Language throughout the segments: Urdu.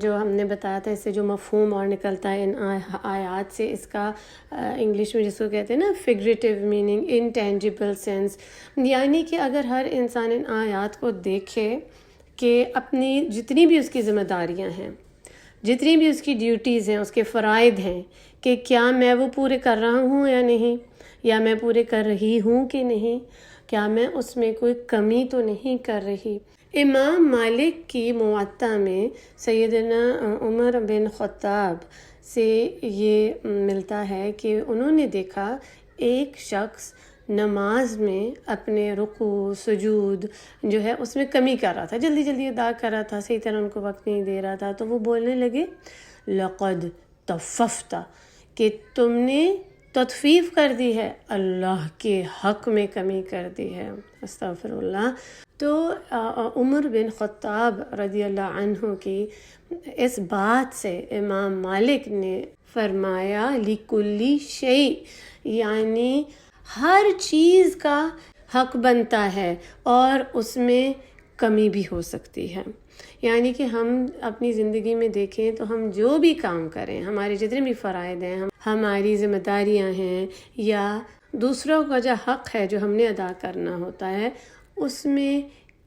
جو ہم نے بتایا تھا، اس سے جو مفہوم اور نکلتا ہے ان آیات سے، اس کا انگلش میں جس کو کہتے ہیں نا فگریٹیو میننگ، انٹینجیبل سینس، یعنی کہ اگر ہر انسان ان آیات کو دیکھے کہ اپنی جتنی بھی اس کی ذمہ داریاں ہیں، جتنی بھی اس کی ڈیوٹیز ہیں، اس کے فرائض ہیں، کہ کیا میں وہ پورے کر رہا ہوں یا نہیں، یا میں پورے کر رہی ہوں کہ نہیں، کیا میں اس میں کوئی کمی تو نہیں کر رہی۔ امام مالک کی موطا میں سیدنا عمر بن خطاب سے یہ ملتا ہے کہ انہوں نے دیکھا ایک شخص نماز میں اپنے رکوع سجود جو ہے اس میں کمی کر رہا تھا، جلدی جلدی ادا کر رہا تھا، صحیح طرح ان کو وقت نہیں دے رہا تھا، تو وہ بولنے لگے لقد تففت، کہ تم نے تطفیف کر دی ہے، اللہ کے حق میں کمی کر دی ہے، استغفر اللہ۔ تو عمر بن خطاب رضی اللہ عنہ کی اس بات سے امام مالک نے فرمایا لکلی شیء، یعنی ہر چیز کا حق بنتا ہے اور اس میں کمی بھی ہو سکتی ہے۔ یعنی کہ ہم اپنی زندگی میں دیکھیں تو ہم جو بھی کام کریں، ہمارے جتنے بھی فرائض ہیں، ہماری ذمہ داریاں ہیں، یا دوسروں کا جو حق ہے جو ہم نے ادا کرنا ہوتا ہے، اس میں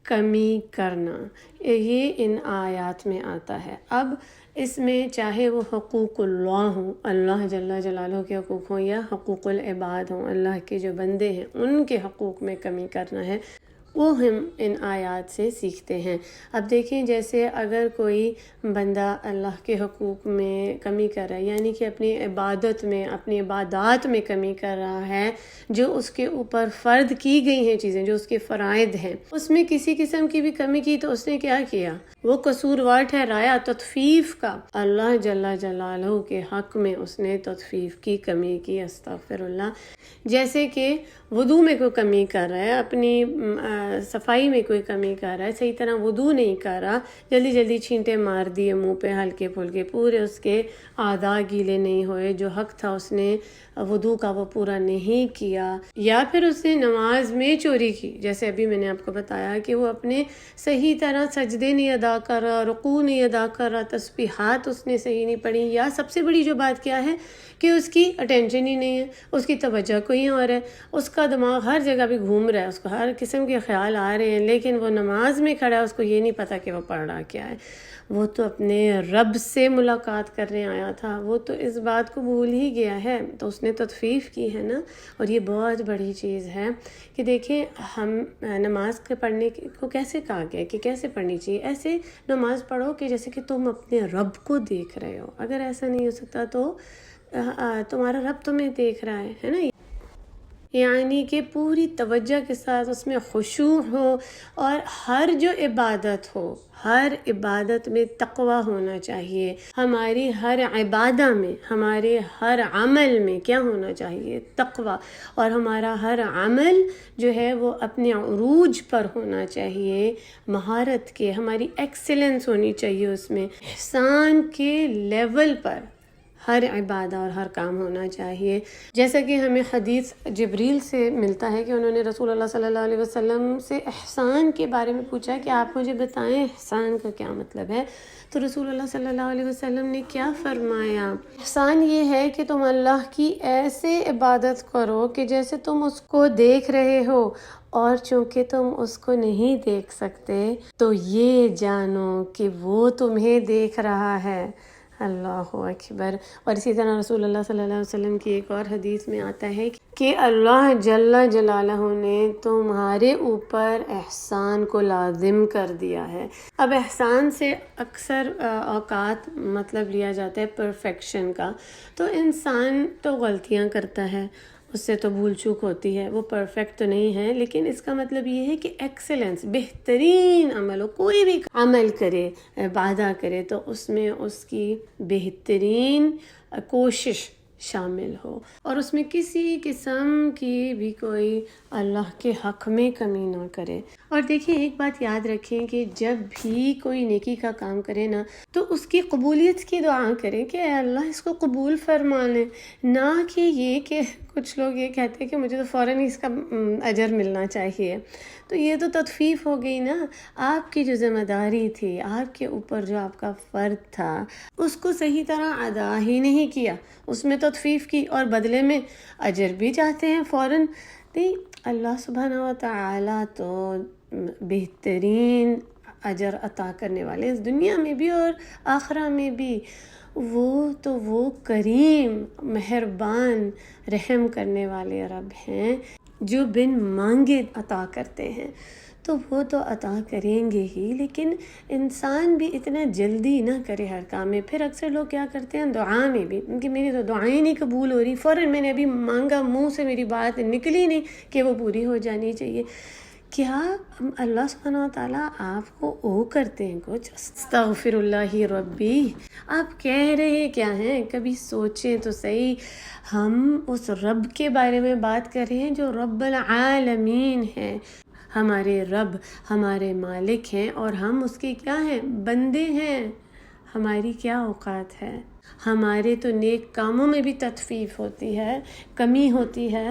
کمی کرنا، یہ ان آیات میں آتا ہے۔ اب اس میں چاہے وہ حقوق اللہ ہوں، اللہ جل جلالہ کے حقوق ہوں، یا حقوق العباد ہوں، اللہ کے جو بندے ہیں ان کے حقوق میں کمی کرنا ہے، وہ ہم ان آیات سے سیکھتے ہیں۔ اب دیکھیں جیسے اگر کوئی بندہ اللہ کے حقوق میں کمی کر رہا ہے، یعنی کہ اپنی عبادت میں، اپنی عبادات میں کمی کر رہا ہے، جو اس کے اوپر فرض کی گئی ہیں چیزیں، جو اس کے فرائض ہیں، اس میں کسی قسم کی بھی کمی کی تو اس نے کیا کیا؟ وہ قصوروار ٹھہرایا تطفیف کا، اللہ جل جلالہ کے حق میں اس نے تطفیف کی، کمی کی، استغفر اللہ۔ جیسے کہ وضو میں کوئی کمی کر رہا ہے، اپنی صفائی میں کوئی کمی کر رہا ہے، صحیح طرح وضو نہیں کر رہا، جلدی جلدی چھینٹے مار دیے منہ پہ ہلکے پھلکے، پورے اس کے اعضاء گیلے نہیں ہوئے، جو حق تھا اس نے وضو کا وہ پورا نہیں کیا، یا پھر اس نے نماز میں چوری کی، جیسے ابھی میں نے آپ کو بتایا کہ وہ اپنے صحیح طرح سجدے نہیں ادا کر رہا، رکوع نہیں ادا کر رہا، تسبیحات اس نے صحیح نہیں پڑھی، یا سب سے بڑی جو بات کیا ہے کہ اس کی اٹینشن ہی نہیں ہے، اس کی توجہ کوئی اور ہے، اس کا دماغ ہر جگہ بھی گھوم رہا ہے، اس کو ہر قسم کے خیال آ رہے ہیں، لیکن وہ نماز میں کھڑا ہے، اس کو یہ نہیں پتہ کہ وہ پڑھ رہا کیا ہے۔ وہ تو اپنے رب سے ملاقات کرنے آیا تھا، وہ تو اس بات کو بھول ہی گیا ہے، تو اس نے تطفیف کی ہے نا۔ اور یہ بہت بڑی چیز ہے کہ دیکھیں ہم نماز کے پڑھنے کو کیسے کہا گیا کہ کیسے پڑھنی چاہیے، ایسے نماز پڑھو کہ جیسے کہ تم اپنے رب کو دیکھ رہے ہو۔ اگر ایسا نہیں ہو سکتا تو تمہارا رب تمہیں دیکھ رہا ہے نا، یعنی کہ پوری توجہ کے ساتھ اس میں خشوع ہو، اور ہر جو عبادت ہو، ہر عبادت میں تقوی ہونا چاہیے، ہماری ہر عبادہ میں، ہمارے ہر عمل میں کیا ہونا چاہیے؟ تقوی، اور ہمارا ہر عمل جو ہے وہ اپنے عروج پر ہونا چاہیے، مہارت کے، ہماری ایکسیلنس ہونی چاہیے، اس میں احسان کے لیول پر ہر عبادہ اور ہر کام ہونا چاہیے۔ جیسا کہ ہمیں حدیث جبریل سے ملتا ہے کہ انہوں نے رسول اللہ صلی اللہ علیہ وسلم سے احسان کے بارے میں پوچھا کہ آپ مجھے بتائیں احسان کا کیا مطلب ہے، تو رسول اللہ صلی اللہ علیہ وسلم نے کیا فرمایا؟ احسان یہ ہے کہ تم اللہ کی ایسے عبادت کرو کہ جیسے تم اس کو دیکھ رہے ہو، اور چونکہ تم اس کو نہیں دیکھ سکتے تو یہ جانو کہ وہ تمہیں دیکھ رہا ہے۔ اللہ اکبر۔ اور اسی طرح رسول اللہ صلی اللہ علیہ وسلم کی ایک اور حدیث میں آتا ہے کہ اللہ جل جلالہ نے تمہارے اوپر احسان کو لازم کر دیا ہے۔ اب احسان سے اکثر اوقات مطلب لیا جاتا ہے پرفیکشن کا، تو انسان تو غلطیاں کرتا ہے، اس سے تو بھول چوک ہوتی ہے، وہ پرفیکٹ تو نہیں ہے، لیکن اس کا مطلب یہ ہے کہ ایکسیلنس، بہترین عمل ہو، کوئی بھی عمل کرے، عبادہ کرے، تو اس میں اس کی بہترین کوشش شامل ہو، اور اس میں کسی قسم کی بھی کوئی اللہ کے حق میں کمی نہ کرے۔ اور دیکھیں ایک بات یاد رکھیں کہ جب بھی کوئی نیکی کا کام کرے نا، تو اس کی قبولیت کی دعا کریں کہ اے اللہ اس کو قبول فرما لیں، نہ کہ یہ کہ کچھ لوگ یہ کہتے ہیں کہ مجھے تو فوراً ہی اس کا اجر ملنا چاہیے. تو یہ تو تطفیف ہو گئی نا. آپ کی جو ذمہ داری تھی، آپ کے اوپر جو آپ کا فرض تھا، اس کو صحیح طرح ادا ہی نہیں کیا، اس میں تطفیف کی اور بدلے میں اجر بھی چاہتے ہیں فوراً. اللہ سبحانہ و تعالیٰ تو بہترین اجر عطا کرنے والے اس دنیا میں بھی اور آخرہ میں بھی. وہ کریم، مہربان، رحم کرنے والے رب ہیں جو بن مانگے عطا کرتے ہیں. تو وہ تو عطا کریں گے ہی، لیکن انسان بھی اتنا جلدی نہ کرے ہر کام میں. پھر اکثر لوگ کیا کرتے ہیں دعا میں بھی، کہ میری تو دعائیں نہیں قبول ہو رہی، فوراً میں نے ابھی مانگا، منہ سے میری بات نکلی نہیں کہ وہ پوری ہو جانی چاہیے. کیا اللہ سبحانہ و تعالیٰ آپ کو کرتے ہیں کچھ؟ استغفر اللہ ربی. آپ کہہ رہے کیا ہیں؟ کبھی سوچیں تو صحیح. ہم اس رب کے بارے میں بات کر رہے ہیں جو رب العالمین ہیں. ہمارے رب ہمارے مالک ہیں اور ہم اس کے کیا ہیں؟ بندے ہیں. ہماری کیا اوقات ہے؟ ہمارے تو نیک کاموں میں بھی تطفیف ہوتی ہے، کمی ہوتی ہے.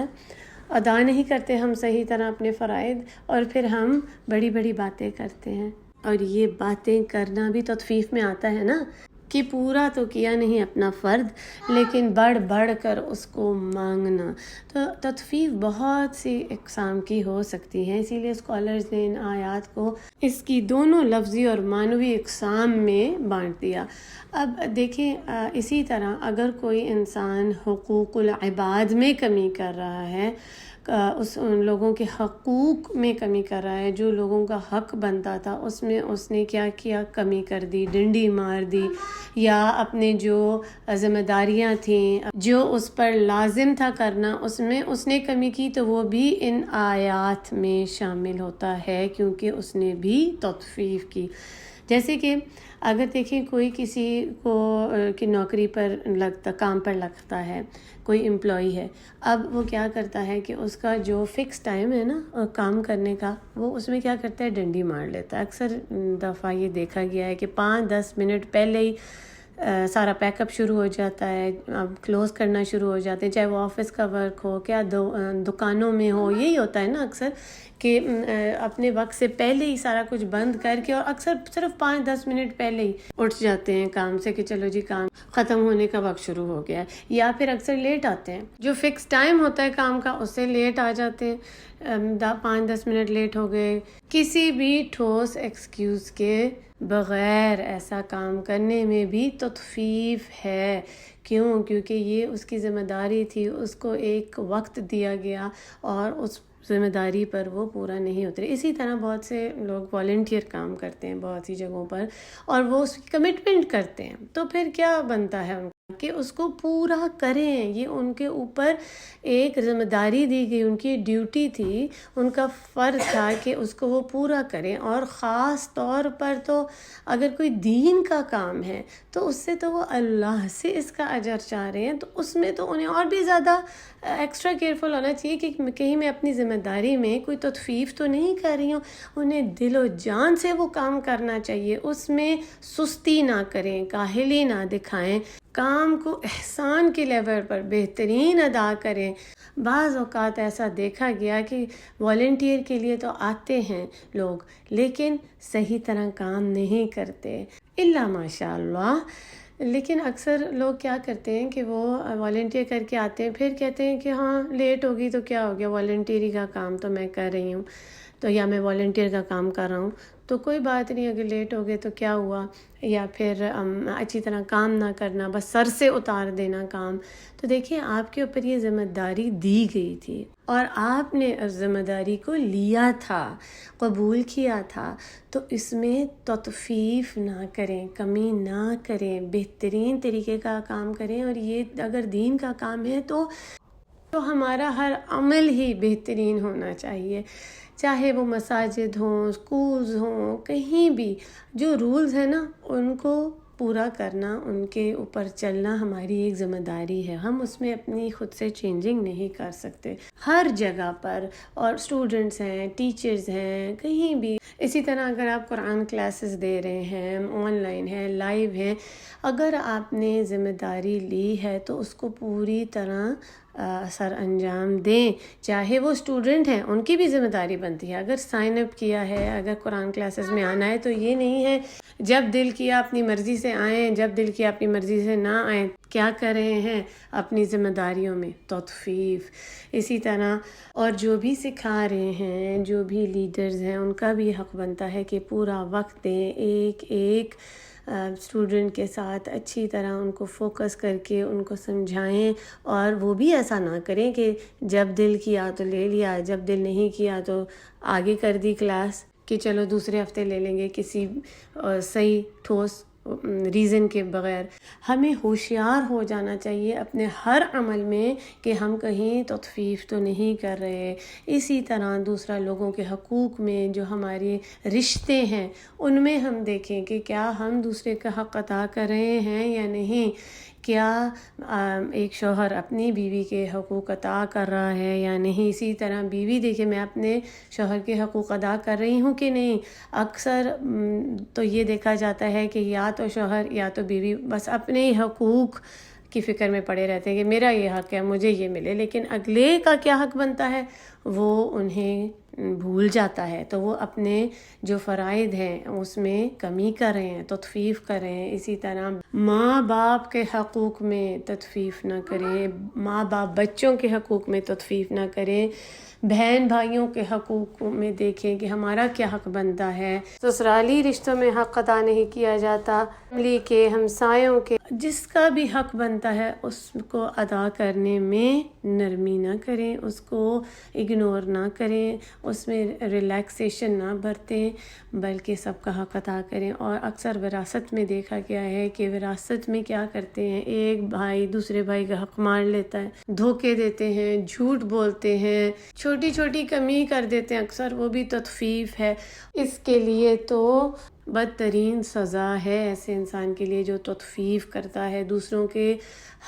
ادا نہیں کرتے ہم صحیح طرح اپنے فرائض، اور پھر ہم بڑی بڑی باتیں کرتے ہیں. اور یہ باتیں کرنا بھی تطفیف میں آتا ہے نا، کہ پورا تو کیا نہیں اپنا فرض، لیکن بڑھ بڑھ کر اس کو مانگنا. تو تطفیف بہت سی اقسام کی ہو سکتی ہیں، اسی لیے اسکالرز نے ان آیات کو اس کی دونوں لفظی اور معنوی اقسام میں بانٹ دیا. اب دیکھیں، اسی طرح اگر کوئی انسان حقوق العباد میں کمی کر رہا ہے، ان لوگوں کے حقوق میں کمی کر رہا ہے، جو لوگوں کا حق بنتا تھا اس میں اس نے کیا کیا؟ کمی کر دی، ڈنڈی مار دی، یا اپنے جو ذمہ داریاں تھیں جو اس پر لازم تھا کرنا اس میں اس نے کمی کی، تو وہ بھی ان آیات میں شامل ہوتا ہے، کیونکہ اس نے بھی تطفیف کی. جیسے کہ اگر دیکھیں کوئی کسی کو کی نوکری پر کام پر لگتا ہے، کوئی امپلائی ہے، اب وہ کیا کرتا ہے کہ اس کا جو فکس ٹائم ہے نا کام کرنے کا، وہ اس میں کیا کرتا ہے؟ ڈنڈی مار لیتا ہے. اکثر دفعہ یہ دیکھا گیا ہے کہ 5-10 منٹ پہلے ہی سارا پیک اپ شروع ہو جاتا ہے، اب کلوز کرنا شروع ہو جاتے ہیں، چاہے وہ آفس کا ورک ہو، کیا دکانوں میں ہو. یہی ہوتا ہے نا اکثر کہ اپنے وقت سے پہلے ہی سارا کچھ بند کر کے، اور اکثر صرف 5-10 منٹ پہلے ہی اٹھ جاتے ہیں کام سے کہ چلو جی کام ختم ہونے کا وقت شروع ہو گیا ہے. یا پھر اکثر لیٹ آتے ہیں، جو فکس ٹائم ہوتا ہے کام کا اس سے لیٹ آ جاتے ہیں. 5-10 منٹ لیٹ ہو گئے، کسی بھی ٹھوس ایکسکیوز کے بغیر ایسا کام کرنے میں بھی تطفیف ہے. کیوں؟ کیونکہ یہ اس کی ذمہ داری تھی، اس کو ایک وقت دیا گیا اور اس ذمہ داری پر وہ پورا نہیں اترے. اسی طرح بہت سے لوگ والنٹیئر کام کرتے ہیں بہت سی جگہوں پر، اور وہ اس کی کمٹمنٹ کرتے ہیں، تو پھر کیا بنتا ہے ان کا کہ اس کو پورا کریں. یہ ان کے اوپر ایک ذمہ داری دی گئی، ان کی ڈیوٹی تھی، ان کا فرض تھا کہ اس کو وہ پورا کریں. اور خاص طور پر تو اگر کوئی دین کا کام ہے تو اس سے تو وہ اللہ سے اس کا اجر چاہ رہے ہیں، تو اس میں تو انہیں اور بھی زیادہ ایکسٹرا کیئرفل ہونا چاہیے کہ کہیں میں اپنی ذمہ داری میں کوئی تطفیف تو نہیں کر رہی ہوں. انہیں دل و جان سے وہ کام کرنا چاہیے، اس میں سستی نہ کریں، کاہلی نہ دکھائیں، کام کو احسان کے لیول پر بہترین ادا کریں. بعض اوقات ایسا دیکھا گیا کہ والنٹیئر کے لیے تو آتے ہیں لوگ، لیکن صحیح طرح کام نہیں کرتے الا ماشاء اللہ. لیکن اکثر لوگ کیا کرتے ہیں کہ وہ والنٹیئر کر کے آتے ہیں، پھر کہتے ہیں کہ ہاں لیٹ ہوگی تو کیا ہو گیا، والنٹیئر کا کام تو میں کر رہی ہوں، تو یا میں والنٹیئر کا کام کر رہا ہوں تو کوئی بات نہیں، اگر لیٹ ہو گئے تو کیا ہوا. یا پھر اچھی طرح کام نہ کرنا، بس سر سے اتار دینا کام. تو دیکھیں آپ کے اوپر یہ ذمہ داری دی گئی تھی اور آپ نے اس ذمہ داری کو لیا تھا، قبول کیا تھا، تو اس میں تطفیف نہ کریں، کمی نہ کریں، بہترین طریقے کا کام کریں. اور یہ اگر دین کا کام ہے تو ہمارا ہر عمل ہی بہترین ہونا چاہیے، چاہے وہ مساجد ہوں، اسکولز ہوں، کہیں بھی جو رولز ہیں نا ان کو پورا کرنا، ان کے اوپر چلنا ہماری ایک ذمہ داری ہے. ہم اس میں اپنی خود سے چینجنگ نہیں کر سکتے ہر جگہ پر، اور اسٹوڈنٹس ہیں، ٹیچرز ہیں، کہیں بھی. اسی طرح اگر آپ قرآن کلاسز دے رہے ہیں، آن لائن ہے، لائیو ہیں، اگر آپ نے ذمہ داری لی ہے تو اس کو پوری طرح سر انجام دیں. چاہے وہ اسٹوڈنٹ ہیں، ان کی بھی ذمہ داری بنتی ہے. اگر سائن اپ کیا ہے، اگر قرآن کلاسز میں آنا ہے، تو یہ نہیں ہے جب دل کیا اپنی مرضی سے آئیں، جب دل کیا اپنی مرضی سے نہ آئیں. کیا کر رہے ہیں؟ اپنی ذمہ داریوں میں تطفیف. اسی طرح اور جو بھی سکھا رہے ہیں، جو بھی لیڈرز ہیں، ان کا بھی حق بنتا ہے کہ پورا وقت دیں ایک ایک اسٹوڈنٹ کے ساتھ، اچھی طرح ان کو فوکس کر کے ان کو سمجھائیں. اور وہ بھی ایسا نہ کریں کہ جب دل کیا تو لے لیا، جب دل نہیں کیا تو آگے کر دی کلاس کہ چلو دوسرے ہفتے لے لیں گے، کسی صحیح ٹھوس ریزن کے بغیر. ہمیں ہوشیار ہو جانا چاہیے اپنے ہر عمل میں کہ ہم کہیں تطفیف تو نہیں کر رہے. اسی طرح دوسرا لوگوں کے حقوق میں، جو ہمارے رشتے ہیں ان میں ہم دیکھیں کہ کیا ہم دوسرے کا حق ادا کر رہے ہیں یا نہیں. کیا ایک شوہر اپنی بیوی کے حقوق ادا کر رہا ہے یا نہیں. اسی طرح بیوی دیکھے میں اپنے شوہر کے حقوق ادا کر رہی ہوں کہ نہیں. اکثر تو یہ دیکھا جاتا ہے کہ یا تو شوہر یا تو بیوی بس اپنے ہی حقوق کی فکر میں پڑے رہتے ہیں کہ میرا یہ حق ہے، مجھے یہ ملے، لیکن اگلے کا کیا حق بنتا ہے وہ انہیں بھول جاتا ہے. تو وہ اپنے جو فرائض ہیں اس میں کمی کر رہے ہیں، تطفیف کر رہے ہیں. اسی طرح ماں باپ کے حقوق میں تطفیف نہ کریں، ماں باپ بچوں کے حقوق میں تطفیف نہ کریں. بہن بھائیوں کے حقوق میں دیکھیں کہ ہمارا کیا حق بنتا ہے. سسرالی رشتوں میں حق ادا نہیں کیا جاتا، فیملی کے، ہمسایوں کے، جس کا بھی حق بنتا ہے اس کو ادا کرنے میں نرمی نہ کریں، اس کو اگنور نہ کریں، اس میں ریلیکسیشن نہ برتیں، بلکہ سب کا حق ادا کریں. اور اکثر وراثت میں دیکھا گیا ہے کہ وراثت میں کیا کرتے ہیں، ایک بھائی دوسرے بھائی کا حق مار لیتا ہے، دھوکے دیتے ہیں، جھوٹ بولتے ہیں، چھوٹی چھوٹی کمی کر دیتے ہیں. اکثر وہ بھی تطفیف ہے. اس کے لیے تو بدترین سزا ہے ایسے انسان کے لیے جو تطفیف کرتا ہے، دوسروں کے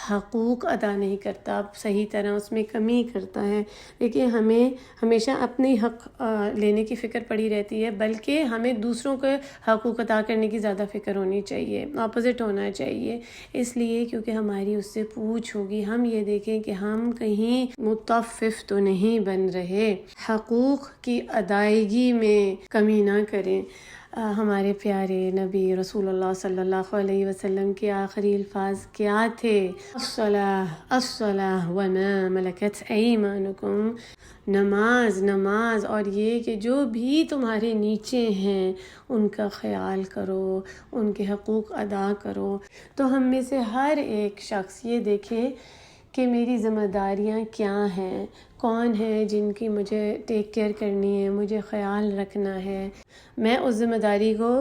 حقوق ادا نہیں کرتا، صحیح طرح اس میں کمی کرتا ہے. لیکن ہمیں ہمیشہ اپنی حق لینے کی فکر پڑی رہتی ہے، بلکہ ہمیں دوسروں کے حقوق ادا کرنے کی زیادہ فکر ہونی چاہیے، اپوزٹ ہونا چاہیے. اس لیے کیونکہ ہماری اس سے پوچھ ہوگی. ہم یہ دیکھیں کہ ہم کہیں متطفف تو نہیں بن رہے، حقوق کی ادائیگی میں کمی نہ کریں. ہمارے پیارے نبی رسول اللہ صلی اللہ علیہ وسلم کے آخری الفاظ کیا تھے؟ الصلاۃ وما ملکت ایمانکم. نماز نماز، اور یہ کہ جو بھی تمہارے نیچے ہیں ان کا خیال کرو، ان کے حقوق ادا کرو. تو ہم میں سے ہر ایک شخص یہ دیکھے کہ میری ذمہ داریاں کیا ہیں، کون ہیں جن کی مجھے ٹیک کیئر کرنی ہے، مجھے خیال رکھنا ہے. میں اس ذمہ داری کو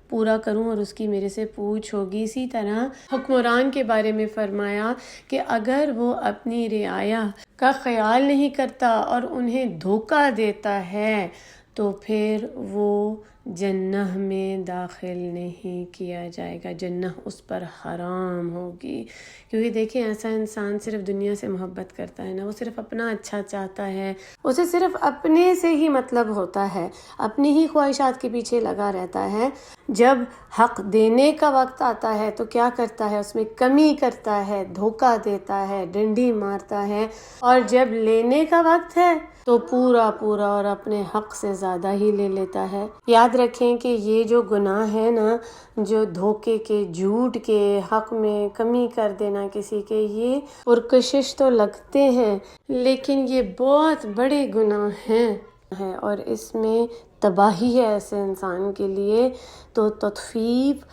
پورا کروں اور اس کی میرے سے پوچھ ہوگی. اسی طرح حکمران کے بارے میں فرمایا کہ اگر وہ اپنی رعایا کا خیال نہیں کرتا اور انہیں دھوکہ دیتا ہے تو پھر وہ جنہ میں داخل نہیں کیا جائے گا، جنہ اس پر حرام ہوگی. کیونکہ دیکھیں ایسا انسان صرف دنیا سے محبت کرتا ہے نا، وہ صرف اپنا اچھا چاہتا ہے، اسے صرف اپنے سے ہی مطلب ہوتا ہے، اپنی ہی خواہشات کے پیچھے لگا رہتا ہے. جب حق دینے کا وقت آتا ہے تو کیا کرتا ہے، اس میں کمی کرتا ہے، دھوکہ دیتا ہے، ڈنڈی مارتا ہے. اور جب لینے کا وقت ہے تو پورا اور اپنے حق سے زیادہ ہی لے لیتا ہے. یاد رکھیں کہ یہ جو گناہ ہے نا، جو دھوکے کے، جھوٹ کے، حق میں کمی کر دینا کسی کے، یہ پرکشش تو لگتے ہیں لیکن یہ بہت بڑے گناہ ہیں اور اس میں تباہی ہے ایسے انسان کے لیے. تو تطفیف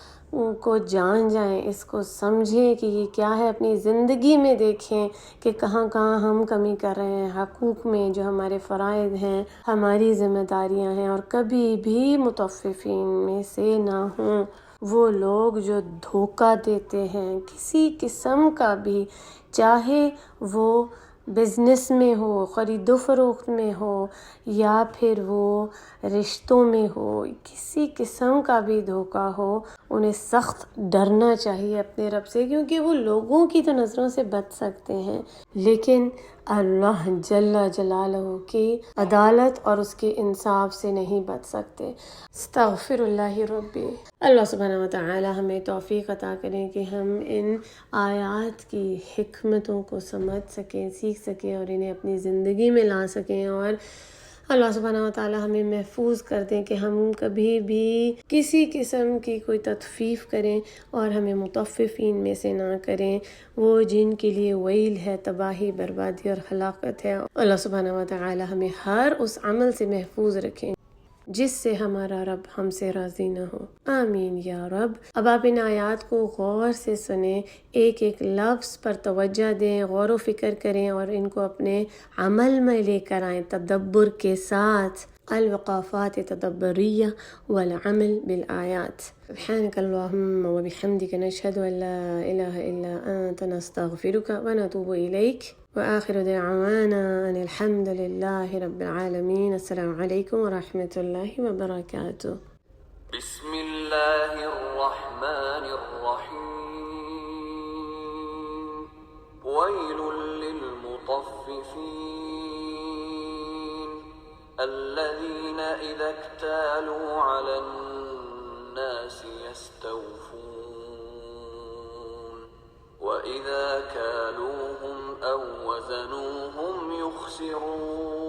کو جان جائیں، اس کو سمجھیں کہ یہ کیا ہے، اپنی زندگی میں دیکھیں کہ کہاں کہاں ہم کمی کر رہے ہیں حقوق میں، جو ہمارے فرائض ہیں، ہماری ذمہ داریاں ہیں. اور کبھی بھی متطففین میں سے نہ ہوں، وہ لوگ جو دھوکہ دیتے ہیں کسی قسم کا بھی، چاہے وہ بزنس میں ہو، خرید و فروخت میں ہو، یا پھر وہ رشتوں میں ہو، کسی قسم کا بھی دھوکہ ہو، انہیں سخت ڈرنا چاہیے اپنے رب سے، کیونکہ وہ لوگوں کی تو نظروں سے بچ سکتے ہیں لیکن اللہ جل جلالہ کی عدالت اور اس کے انصاف سے نہیں بچ سکتے۔ استغفر اللہ ربی۔ اللہ سبحانہ وتعالی ہمیں توفیق عطا کریں کہ ہم ان آیات کی حکمتوں کو سمجھ سکیں، سیکھ سکیں اور انہیں اپنی زندگی میں لا سکیں، اور اللہ سبحانہ وتعالی ہمیں محفوظ کر دیں کہ ہم کبھی بھی کسی قسم کی کوئی تطفیف کریں اور ہمیں مطففین میں سے نہ کریں، وہ جن کے لیے ویل ہے، تباہی، بربادی اور ہلاکت ہے۔ اللہ سبحانہ وتعالی ہمیں ہر اس عمل سے محفوظ رکھیں جس سے ہمارا رب ہم سے راضی نہ ہو، آمین یا رب۔ اب آپ ان آیات کو غور سے سنیں، ایک ایک لفظ پر توجہ دیں، غور و فکر کریں اور ان کو اپنے عمل میں لے کر آئیں تدبر کے ساتھ۔ الوقافات تدبریہ والعمل بالآیات۔ سبحانک اللہم وبحمدک نشہد ان لا الہ الا انت نستغفرک ونتوب الیک وآخر دعوانا ان الحمد للہ رب العالمین۔ السلام علیکم ورحمۃ اللہ وبرکاتہ۔ بسم اللہ الرحمن الرحیم۔ ویل للمطففین الذین اذا اکتالوا علی الناس یستوفون وَإِذَا كَالُوهُمْ أَو وَّزَنُوهُمْ يُخْسِرُونَ